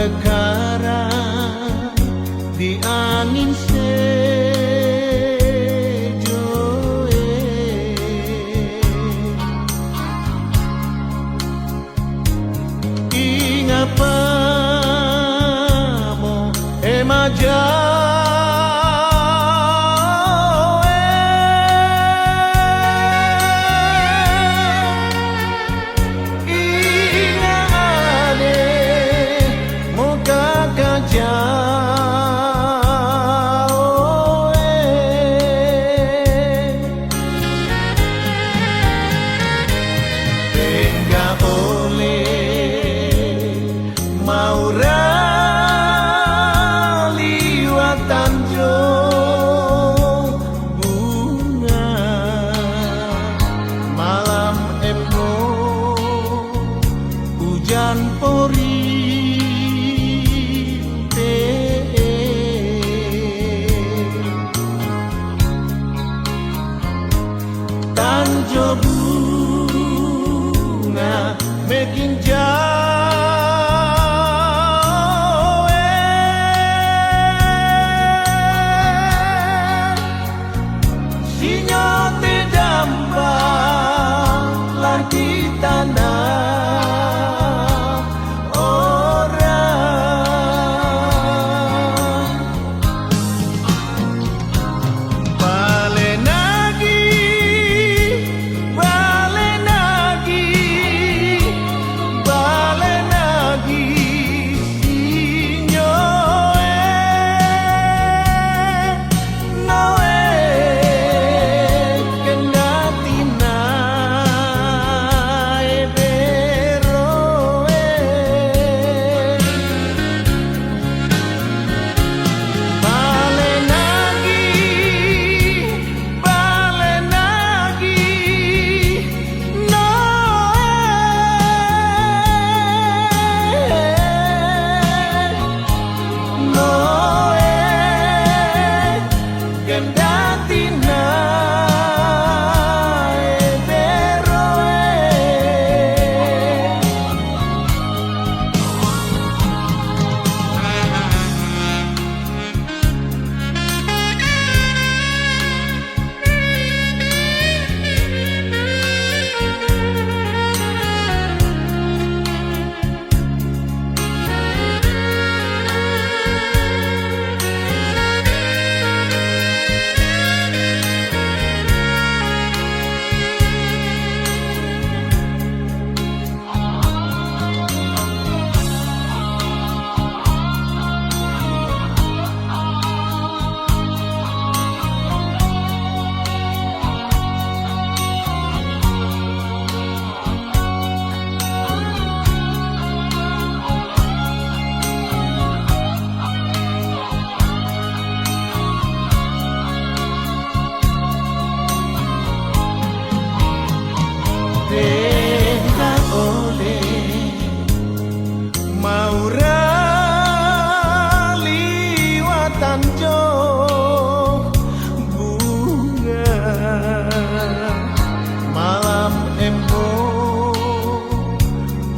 mekaran di angin sejoe, ingapamo emaja hujan porinte, tanjo bunga making sinyote dampar lagi tanah.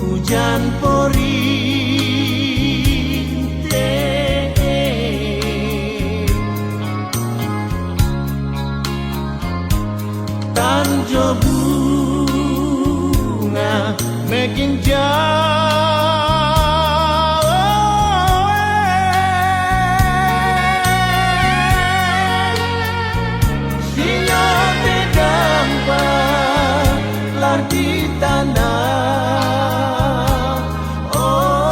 hujan porinte, tanjo bunga making sinyote dampar lar di tanah. Oh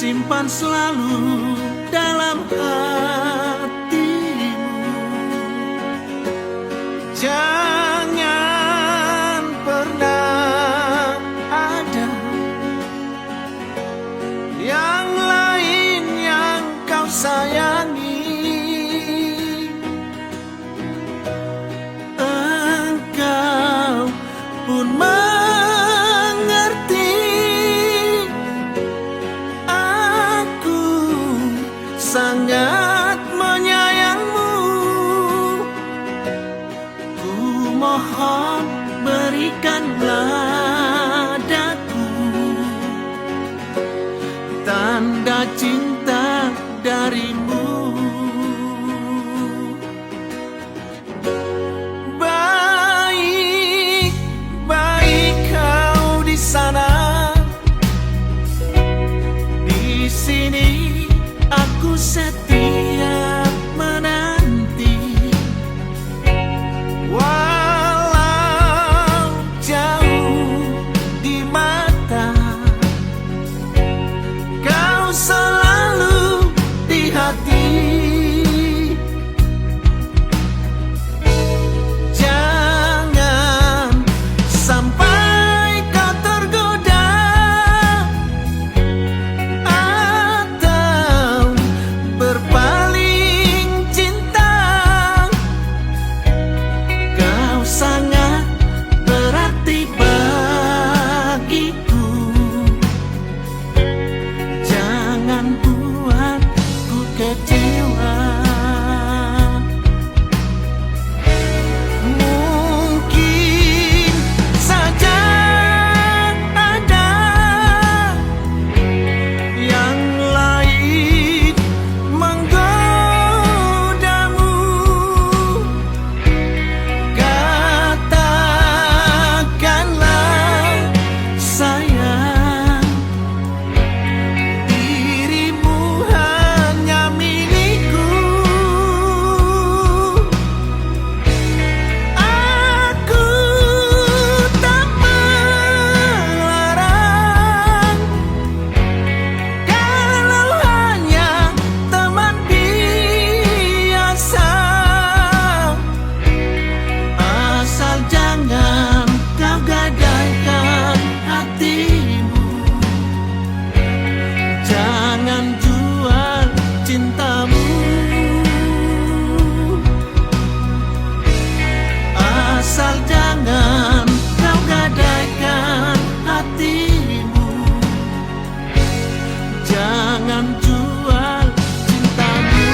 simpan selalu dalam hatimu. Jangan pernah ada yang lain yang kau sayangi. Engkau pun mengerti aku sangat menyayangmu. Ku mohon berikanlah daku tanda cinta darimu. Baik-baik kau di sana, di sini aku setia menanti. Walau jauh di mata, kau selalu di hati. Jangan sampai kau tergoda atau berpaling cinta. Kau sangat berarti bagiku. Jangan buat ku kecewa. Mungkin saja ada yang lain menggodamu. Katakanlah sayang, dirimu hanya milikku. Aku tak melarang kalau hanya teman biasa. Asal jangan kau gadaikan hatimu. Jangan jual cintamu. Asal jangan kau gadaikan hatimu. Jangan jual cintamu.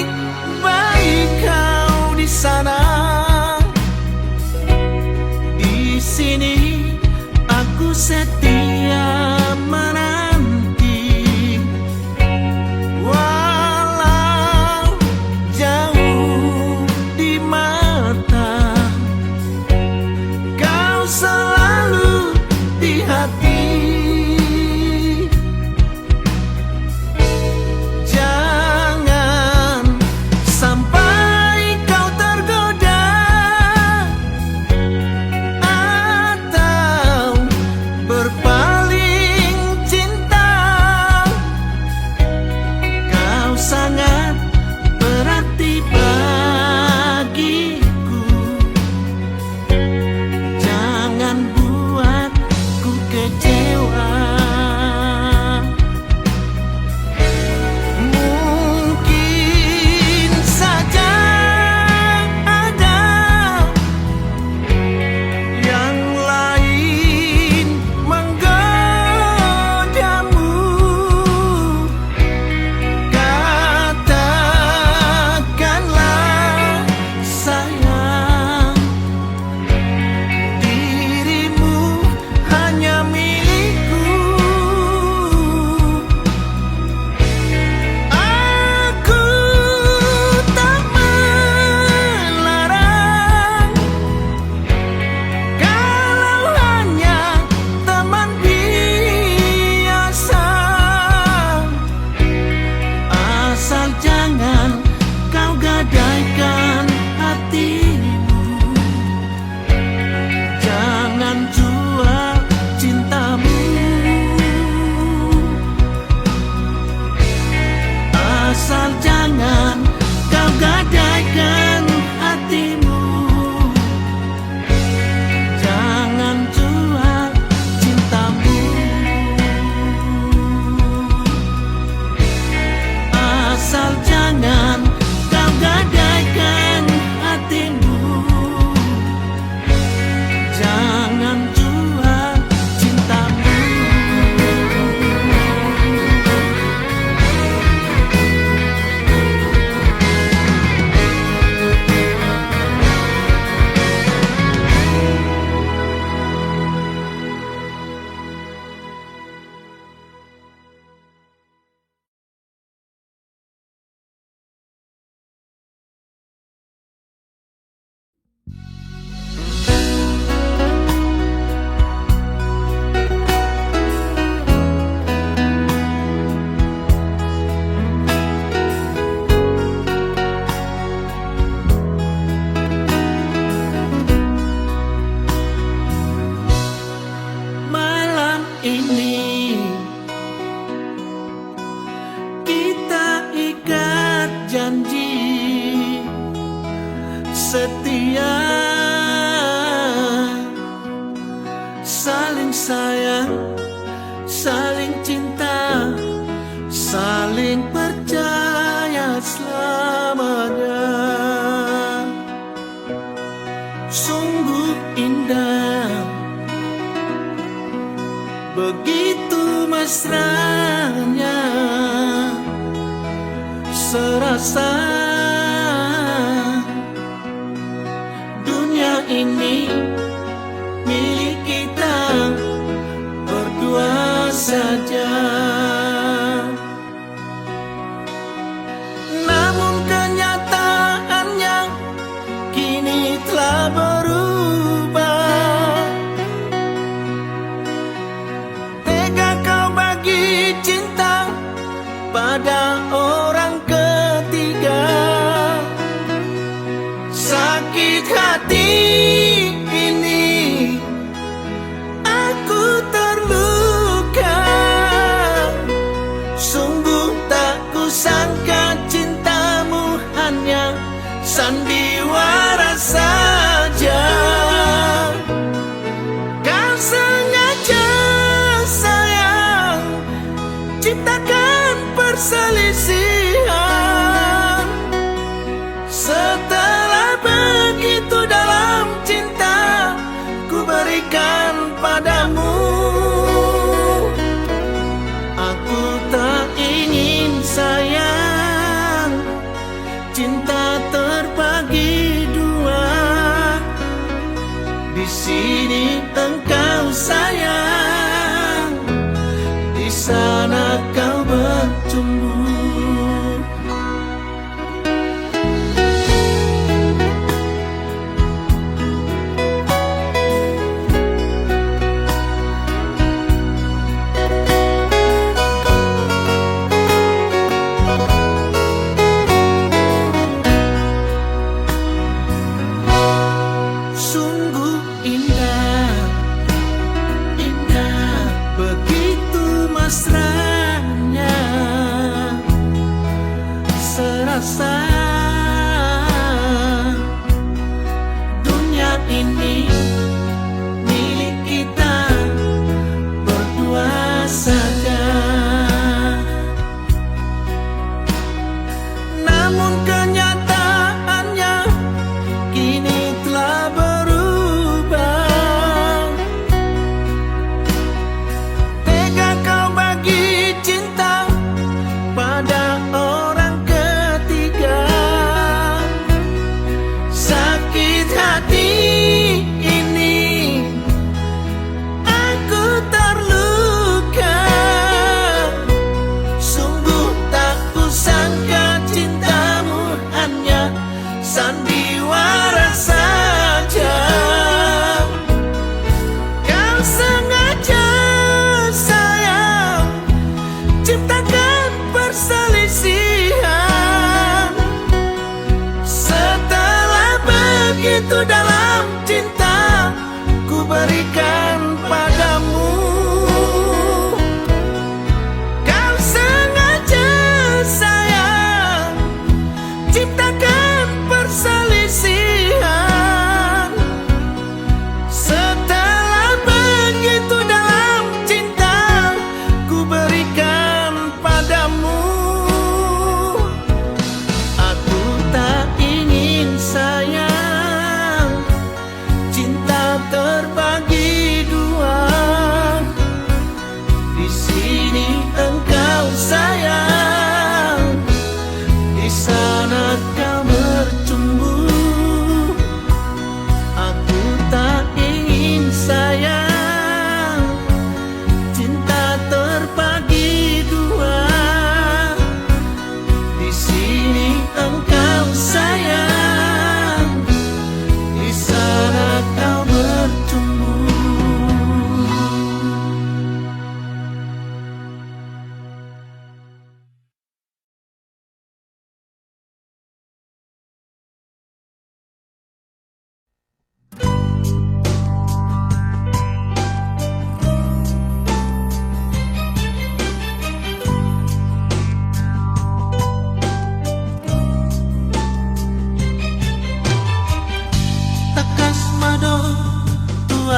Baik-baik kau di sana, di sini aku setia menanti. Walau jauh di mata, kau selalu di hati. Jangan sampai kau tergoda atau berpaling ini kita ikat janji setia, saling sayang, saling cinta, saling percaya selamanya. Sungguh indah, begitu mesranya, serasa dunia ini milik kita berdua saja. Namun kenyataannya kini telah berubah. Tega kau bagi cinta pada orang ketiga. Sakit hati ini aku terluka. Sungguh tak kusangka cintamu hanya sandiwara saja. Kau sengaja sayang ciptakan perselisihan. Setelah begitu dalam cinta ku berikan padamu, aku tak ingin sayang cinta terbagi dua. Di sini engkau sayang, di sana kau bercumbu. Sungguh indah, indah, begitu mesranya, serasa dunia ini milik kita berdua saja. Namun kenyataannya kini telah berubah. Tega kau bagi cinta pada orang ketiga. Sakit hati ini aku terluka. Sungguh tak kusangka cintamu hanya sandiwara saja. Kau sengaja sayang ciptakan perselisihan. Setelah begitu dalam cinta ku berikan padamu, kau sengaja sayang ciptakan perselisihan. Setelah begitu dalam cinta ku berikan padamu, aku tak ingin sayang cinta terbagi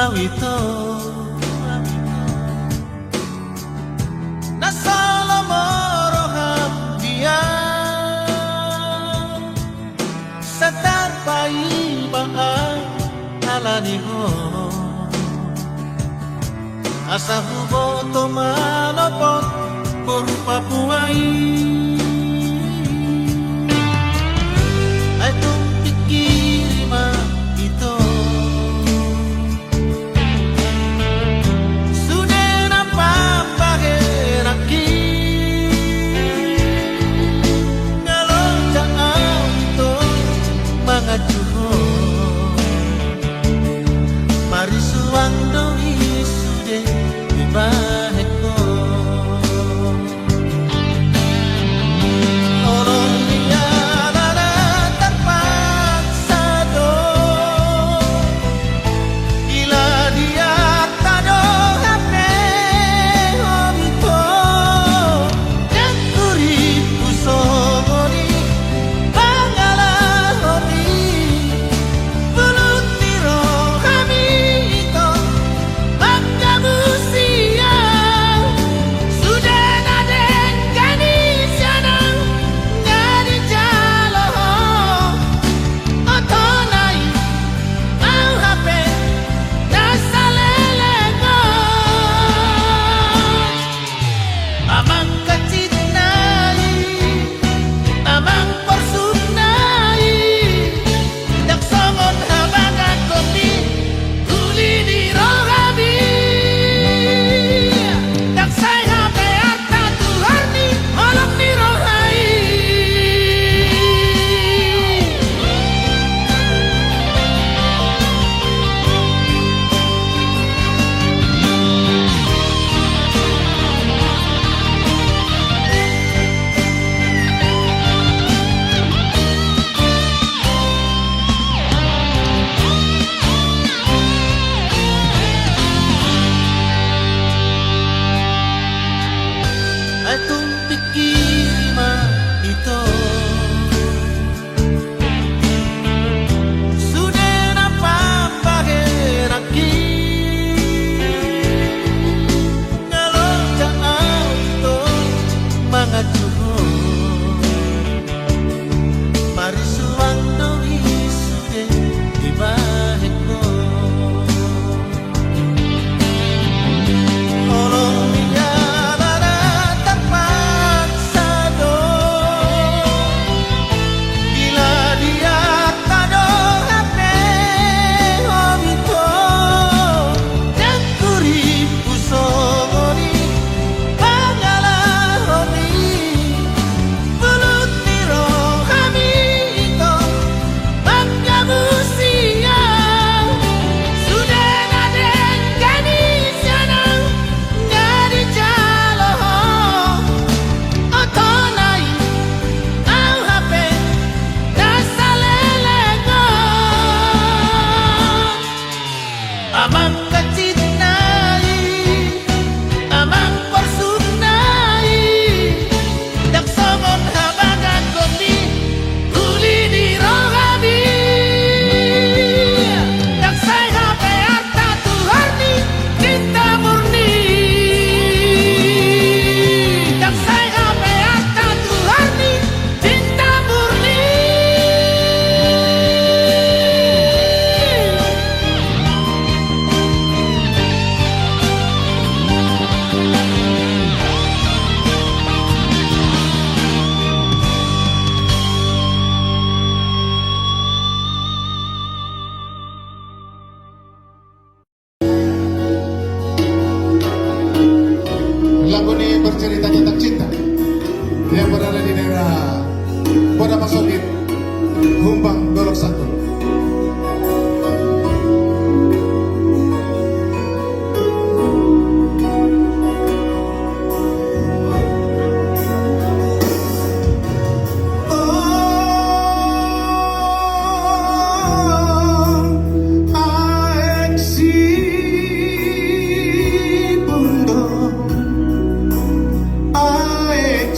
awito nasala moroham dia satar pai baan alani ho asa hubo to malopot berupa puai itu pikir mah itu sudah nampak bagai raki kalau jangan itu mengacuh mari suang doi sudah dibaheko Lagu ini bercerita tentang cinta yang berada di daerah Bonapasodit, Humbang, Golok 1.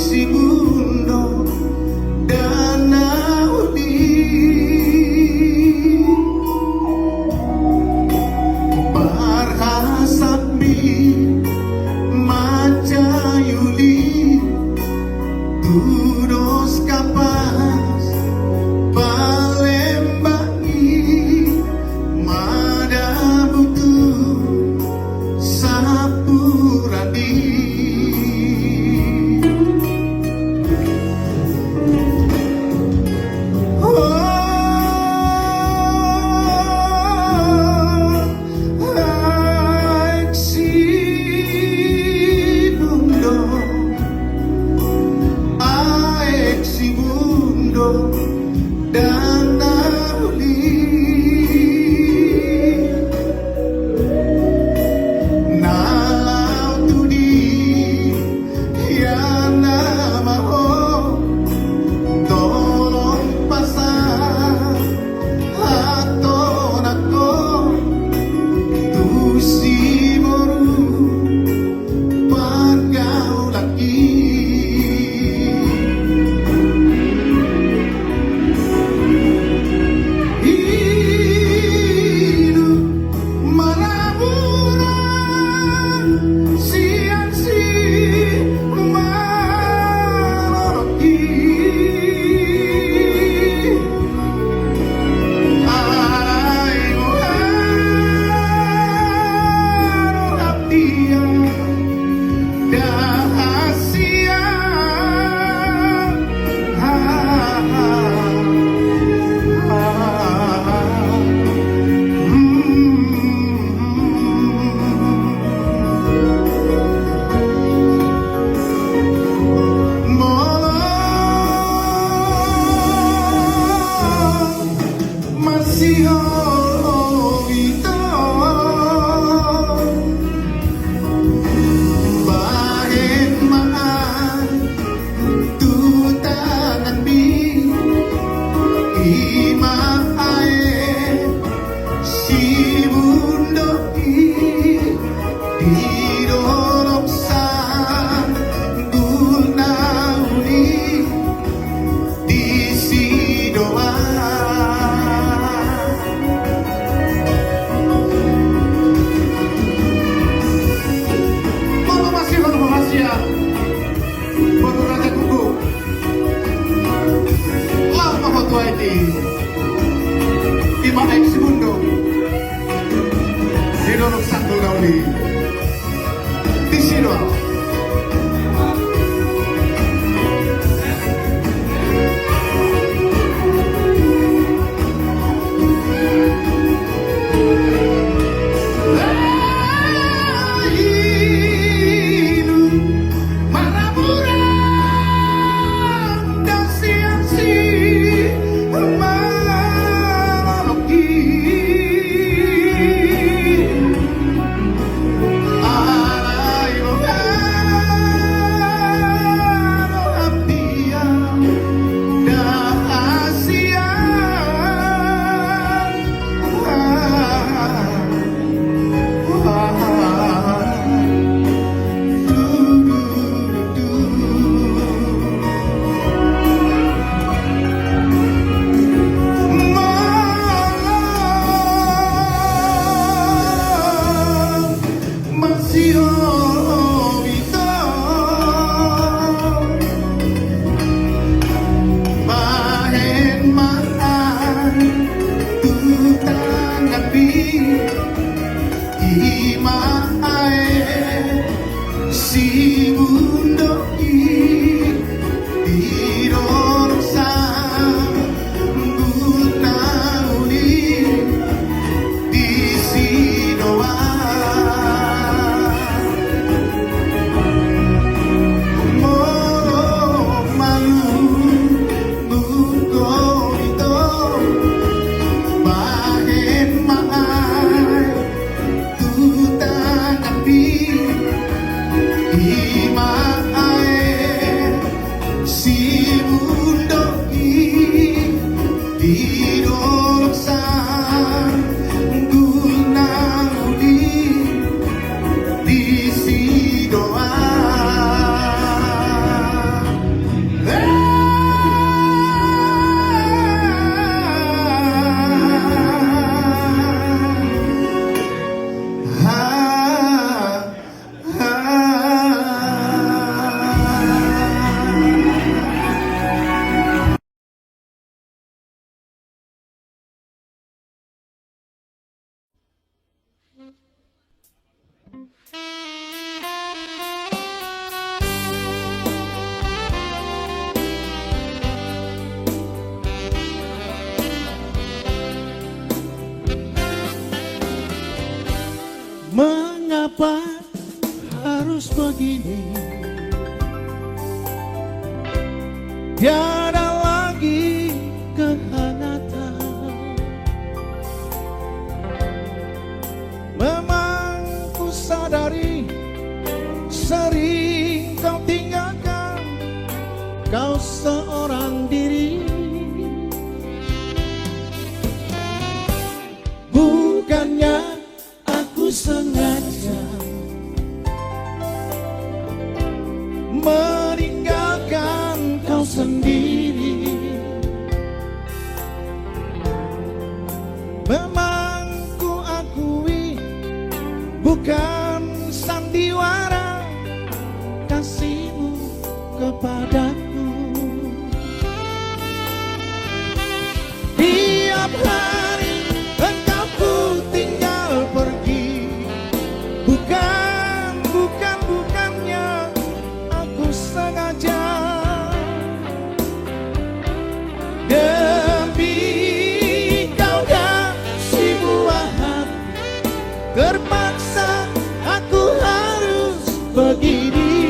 Mundo dan naudi Idorong sanggul nauni di sidoa. Masih Baru Raja Kuku lama foto ini Ima X Mundo Idorong sanggul nauni di sidoa. Si mundo idorong sanggul nauni di sidoa. Moro malu muko ito bahen mahal tutang api. Ima ae si mundo idorong sanggul nauni di sidoa. Mengapa harus begini? Tiada lagi kehangatan. Memang ku sadari sering kau tinggalkan kau seorang diri. Bukannya aku sengaja meninggalkan kau sendiri. Memang ku akui bukan sandiwara kasihmu kepadaku. Tiap hari engkau ku tinggal pergi. Bukannya aku sengaja. Demi kau dan si buah hati, terpaksa aku harus begini.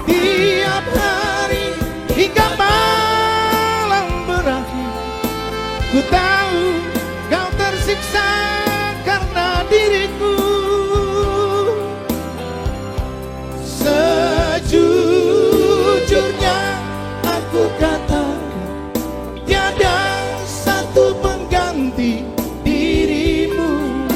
Tiap hari hingga malam berakhir, ku tahu kau tersiksa karena diriku. Sejujurnya aku katakan tiada satu pengganti dirimu.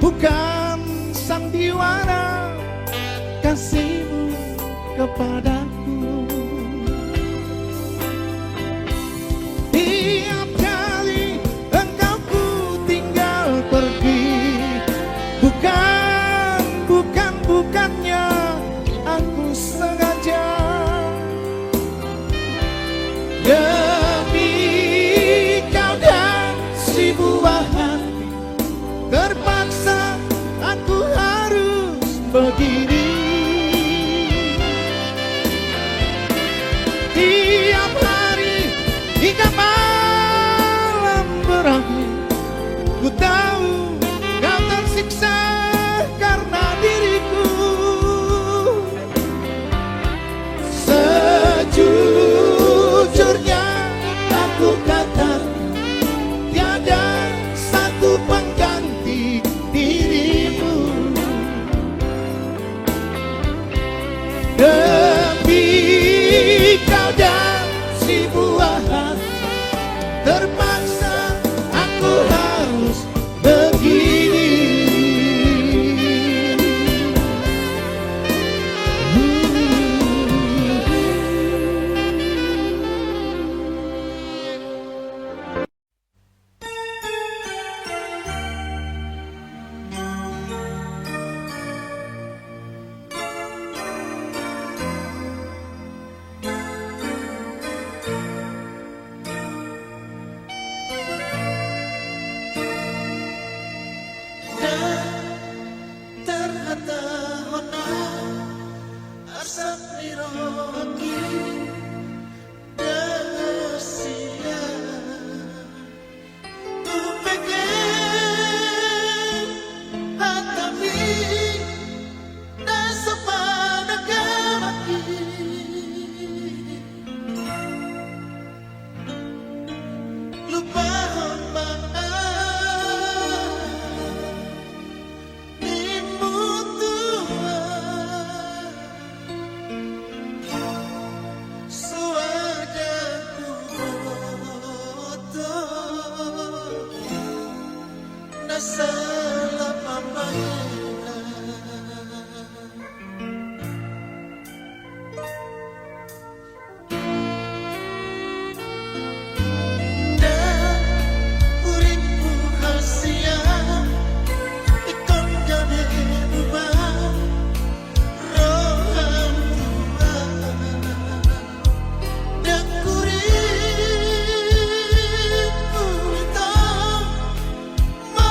bukan sandiwara kasihmu kepadaku. Tiap kali engkau ku tinggal pergi, bukannya aku sengaja. Demi kau dan si buah hati, terpaksa aku harus begini. Tiap hari hingga malam berakhir, ku tahu kau tersiksa karena diriku. Sejujurnya aku katakan, tiada satu pengganti dirimu. Demi kau dan si buah hati, terpaksa aku harus begini.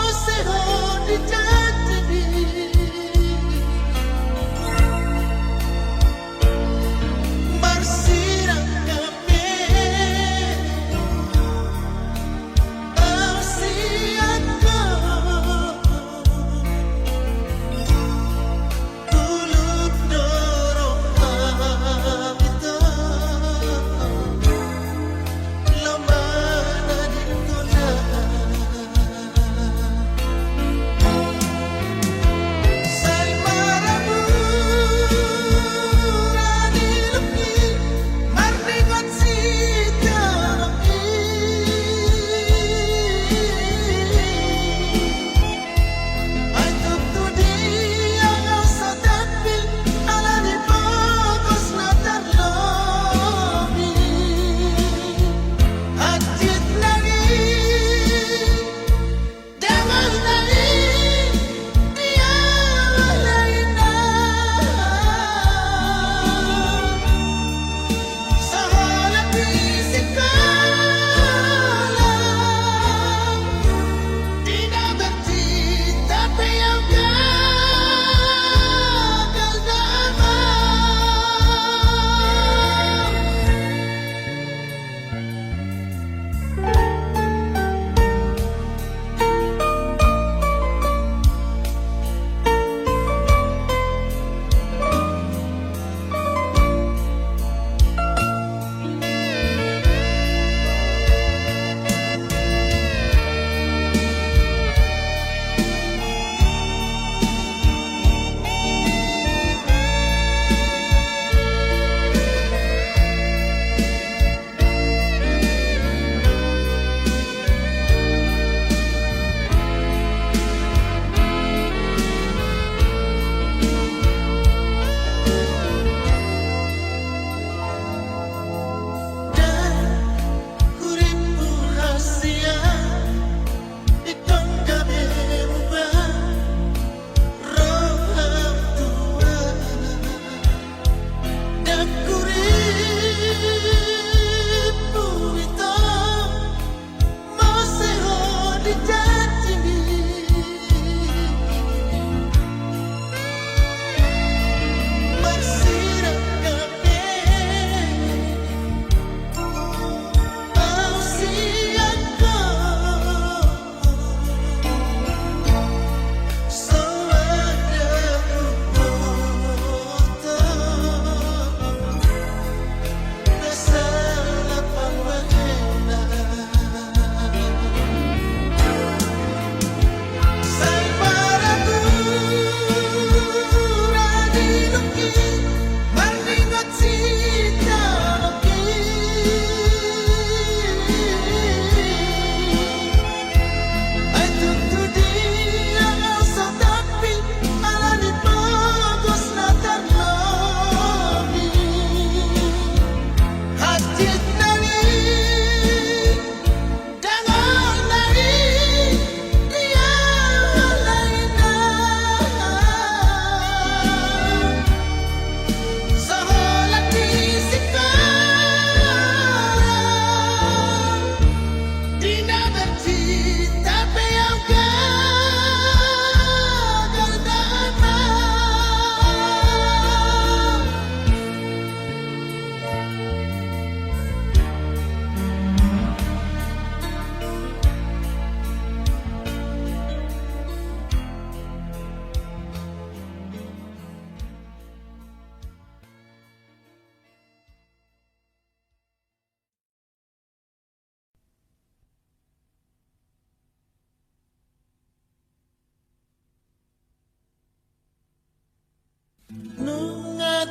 Masih di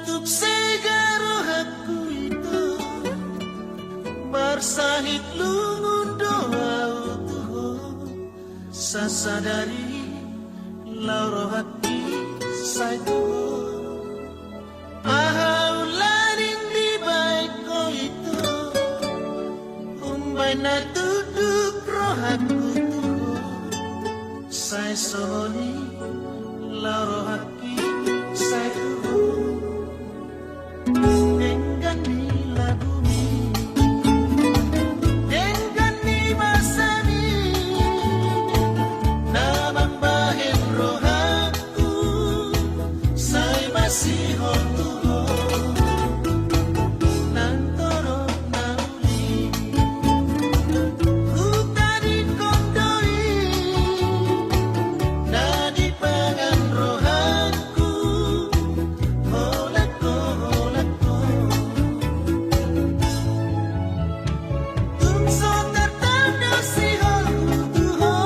tutup segaro aku itu bersahid lungun doa utuh sasadari lauro hati saitu ahaulading di baik ko itu umbay na duduk rohaku tuh say sohoni lauro hati saitu dengan nila bumi dengan ni masani namang bahin rohaku say masih hotuho nang toro nauli ku tadi kondoi na di pangan rohaku holako holako tungso tertanda si hotuho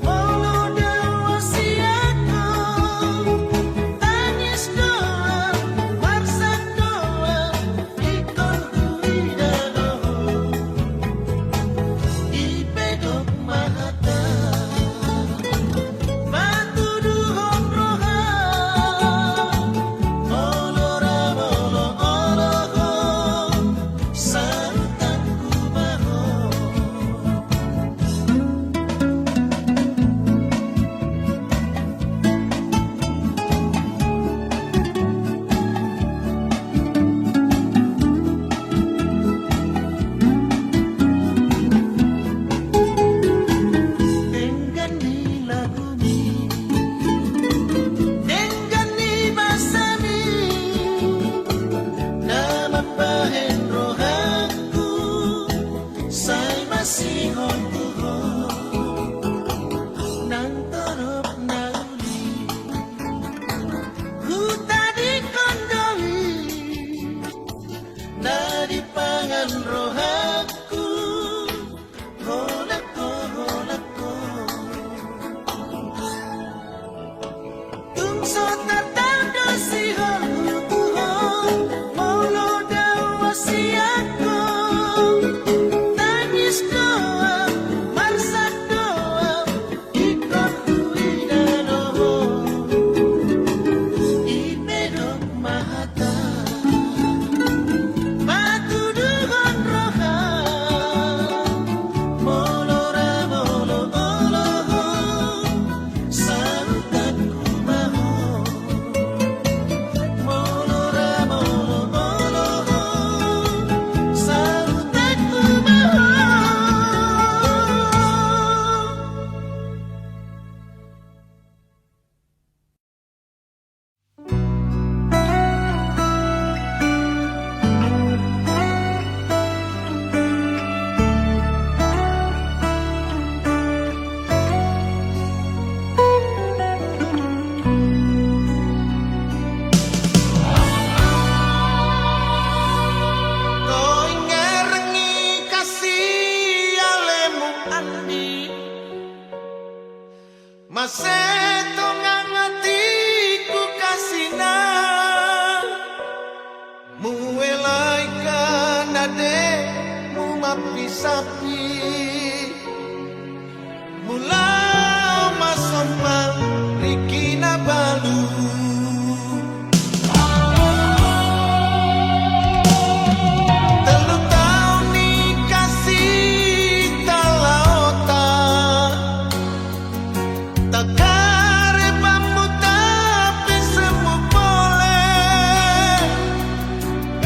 molo dewa si aku tangis doa marsak doa ikon kuidado ipedok mahata batu duhon roha molora molo oloho santanku baho dengan nila bumi dengan ni masami namang bahin rohaku say masih hotuho nang torop nauli ku tadi kondoi na di pangan rohaku holako holako tungso tertanda si hotuho molo dewa si aku tangis doa marsak doa ikon kuidado ipedok mahata batu duhon roha molora molo oloho santanku baho molora molo oloho santanku baho. Kau ngerengi kasih alemu andi maseto ngangatiku kasina muelai kanade mu mapisapi mulau masompang rikina balu telu tahun nikasi talaota takare pamu tapi semu boleh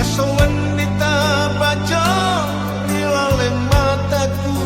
esok wanita bajo rilale mataku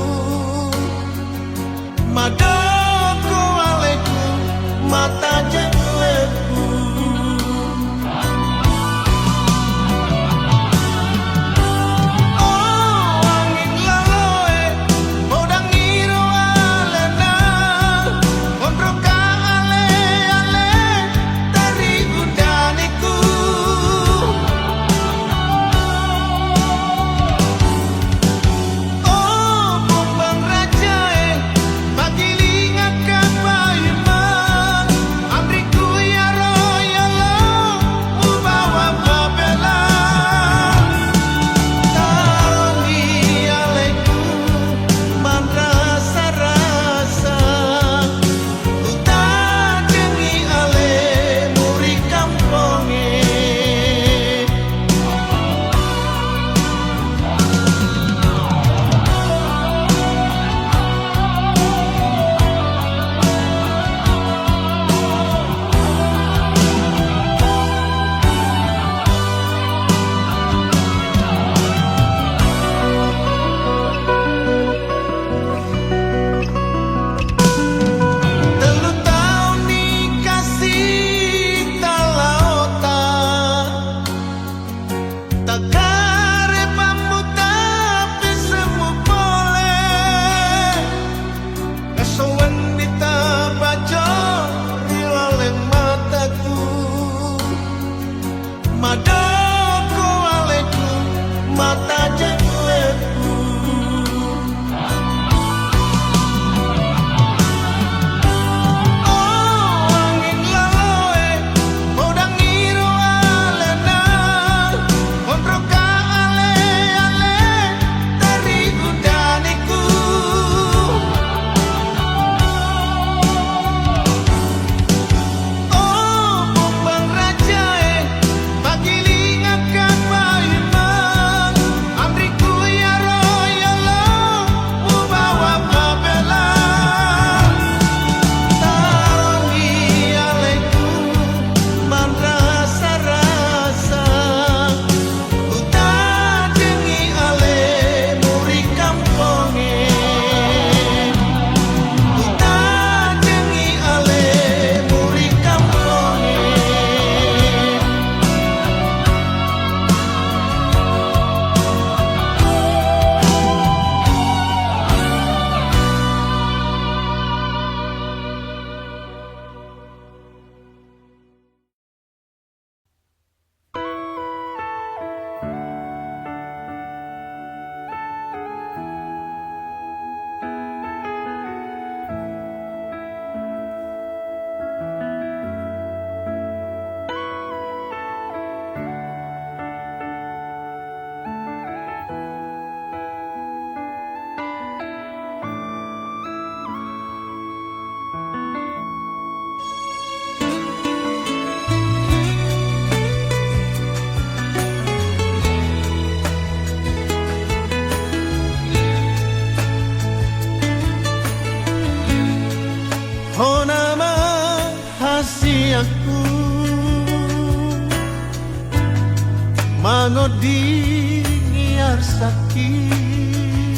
mangodingiar sakit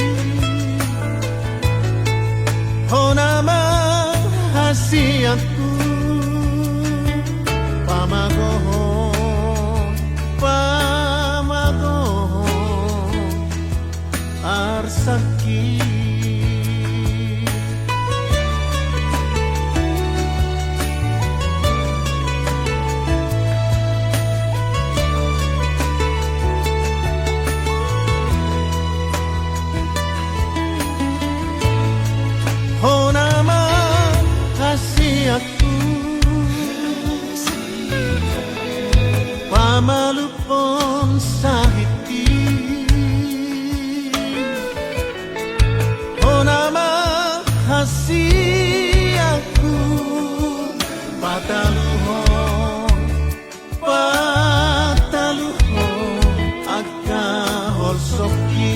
honama hasiatku pamagohon arsaki honama hasiatku pamalupon sahiti honama hasiatku pataluhon akka holsoki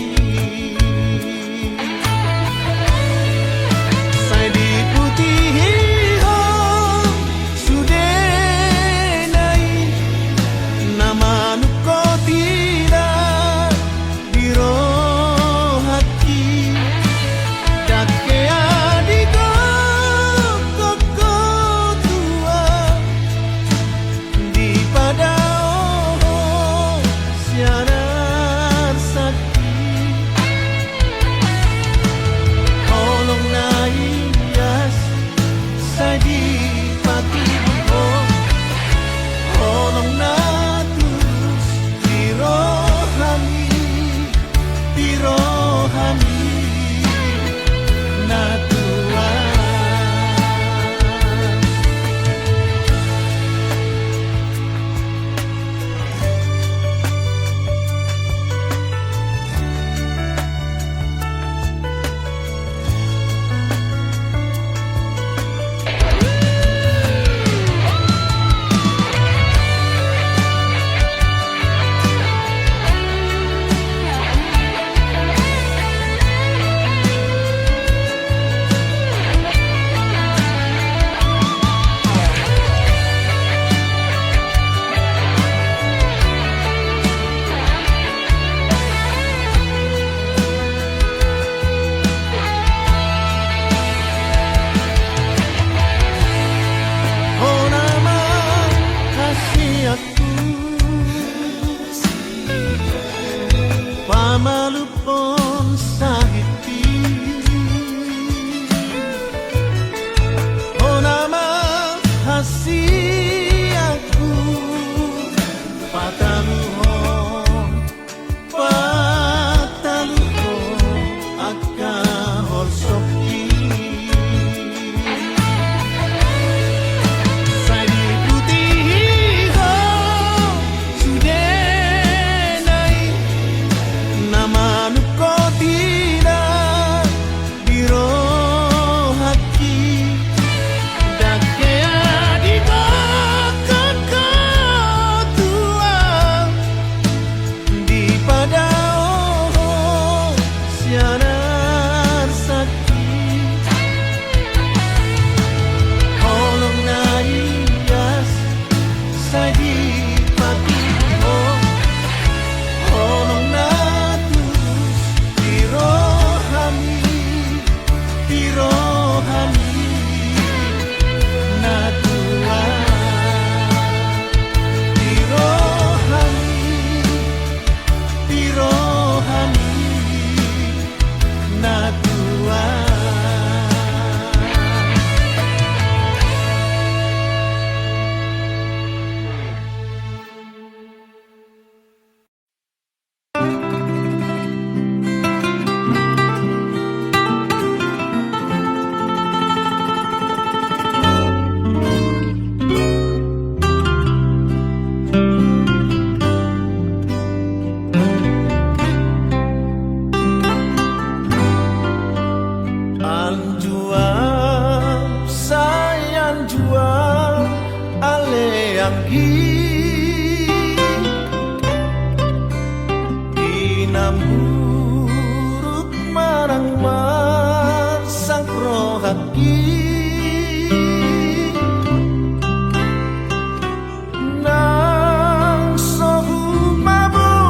pamalupon sahiti honama hasiatku pataluhon akka holsoki Inam huruf marang marsang rohaki nang sohu mabuk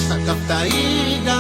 Sakap taida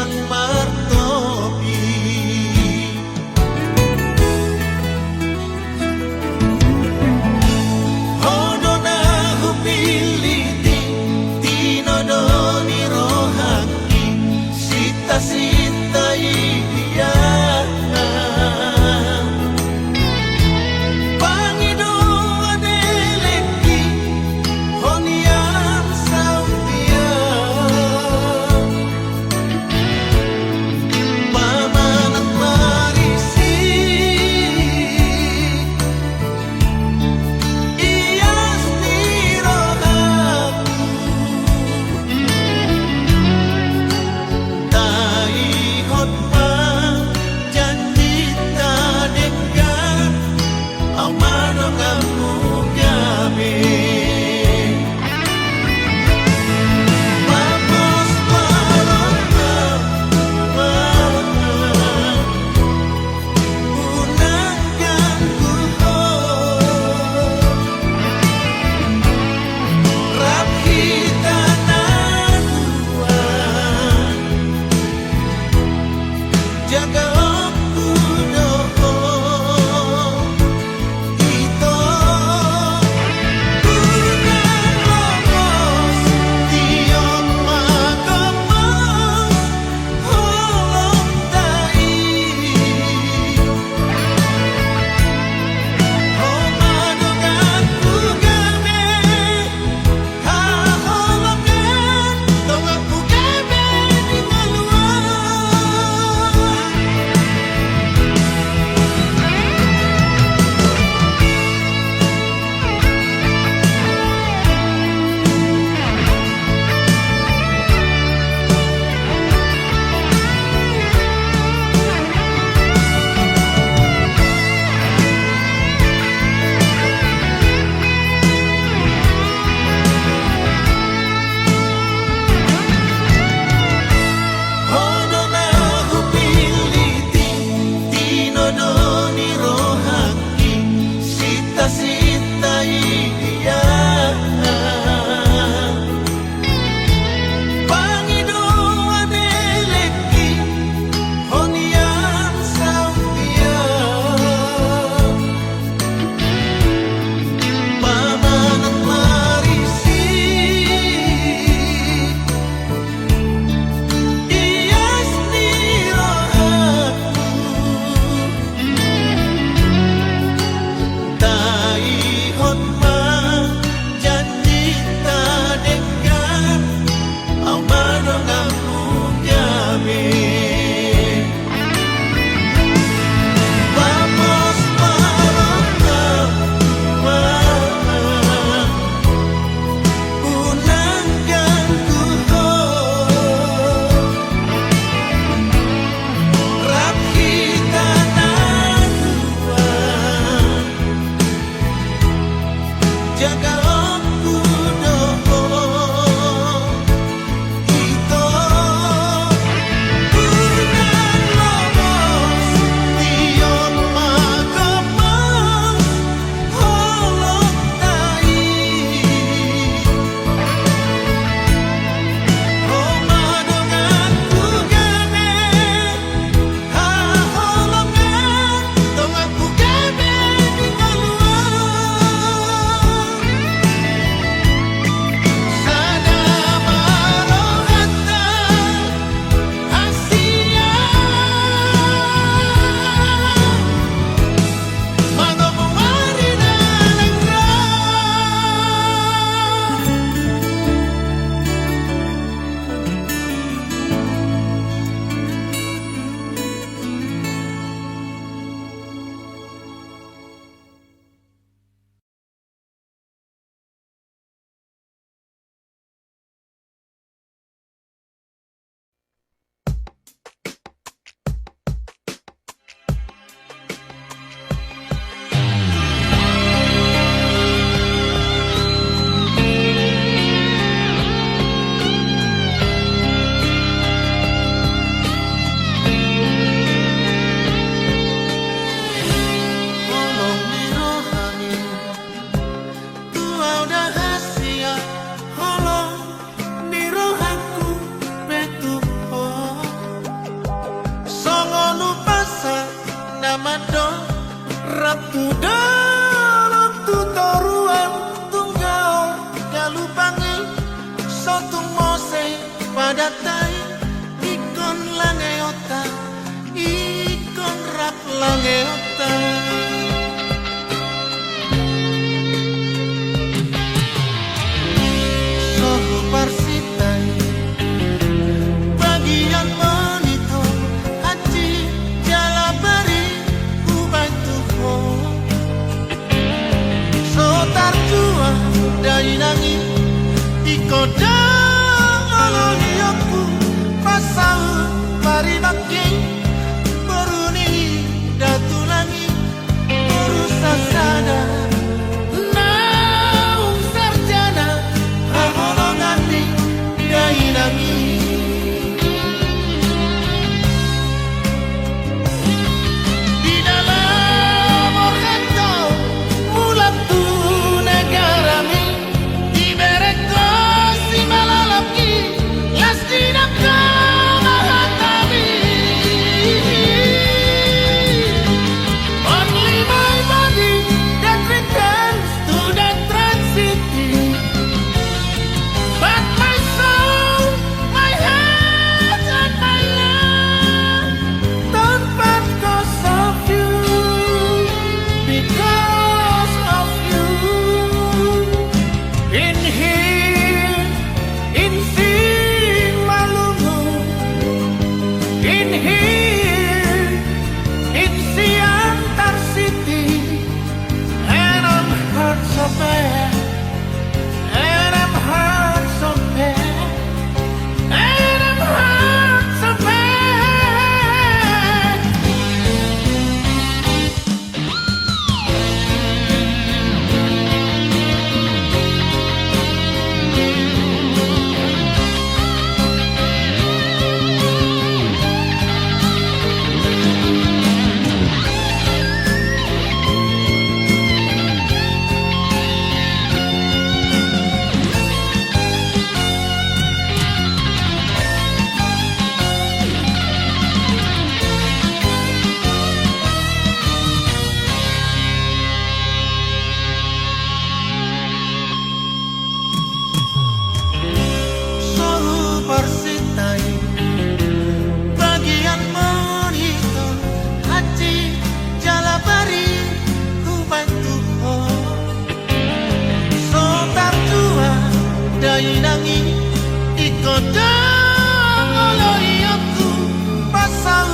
padatai ikon langeota ikon rap langeota soho parsitai bagian monito haji jalabari ubai tuho so tarjua dai nangi ikoda ololiyoku pasau mari makin beruni datulangi urusan sada naung sarjana hamolongani dai nangi di dalam organto mulatu negarami di bereko si malalaki las dinaka mahatami only my body that returns to that transity but my soul my heart and my love don't part cause of you because of you in here in sing malungu in here in Siantar City and I'm hurt so bad and I'm hurt so bad and I'm hurt so bad sohu parsitai bagian monito haji jalabari ubai tuho so tarjua dai nangi ikoda ololiyoku pasau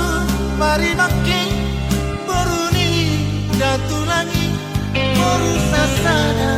mari makin beruni datulangi urusan sada